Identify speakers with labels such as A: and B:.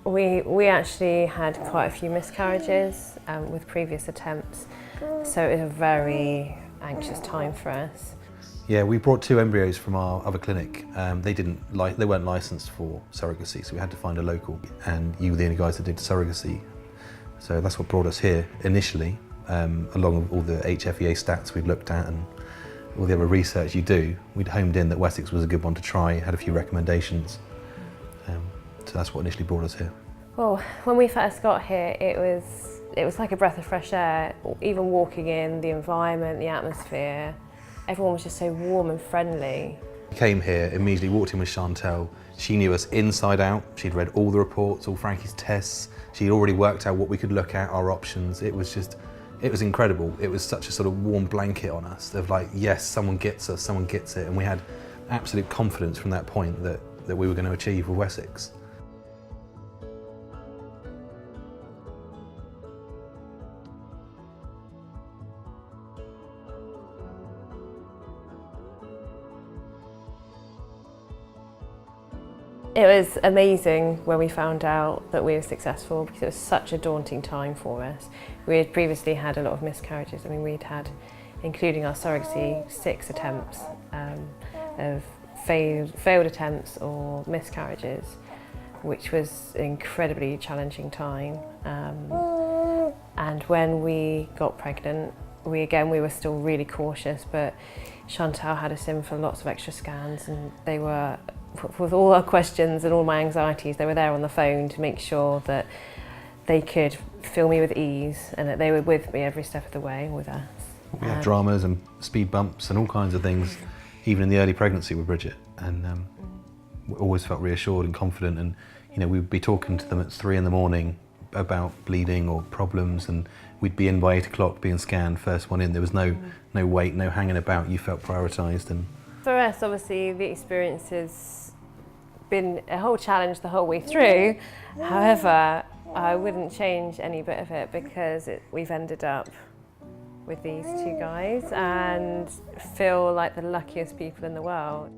A: We actually had quite a few miscarriages with previous attempts, so it was a very anxious time for us.
B: Yeah, we brought 2 embryos from our other clinic. They weren't licensed for surrogacy, so we had to find a local, and you were the only guys that did surrogacy. So that's what brought us here initially, along with all the HFEA stats we'd looked at and all the other research you do. We'd homed in that Wessex was a good one to try, had a few recommendations. So that's what initially brought us here.
A: Well, when we first got here, it was like a breath of fresh air. Even walking in, the environment, the atmosphere, everyone was just so warm and friendly.
B: We came here, immediately walked in with Chantel. She knew us inside out. She'd read all the reports, all Frankie's tests. She'd already worked out what we could look at, our options. It was incredible. It was such a sort of warm blanket on us of like, yes, someone gets us, someone gets it. And we had absolute confidence from that point that we were going to achieve with Wessex.
A: It was amazing when we found out that we were successful, because it was such a daunting time for us. We had previously had a lot of miscarriages. I mean, we'd had, including our surrogacy, 6 attempts of failed attempts or miscarriages, which was an incredibly challenging time. And when we got pregnant, we were still really cautious, but Chantal had us in for lots of extra scans, and they were, with all our questions and all my anxieties, they were there on the phone to make sure that they could feel me with ease and that they were with me every step of the way with us.
B: We had dramas and speed bumps and all kinds of things, even in the early pregnancy with Bridget, and we always felt reassured and confident. And we'd be talking to them at 3 in the morning about bleeding or problems, and we'd be in by 8 o'clock being scanned, first one in. There was no wait, no hanging about. You felt prioritised. And
A: for us, obviously, the experience has been a whole challenge the whole way through. However, I wouldn't change any bit of it, because we've ended up with these 2 guys and feel like the luckiest people in the world.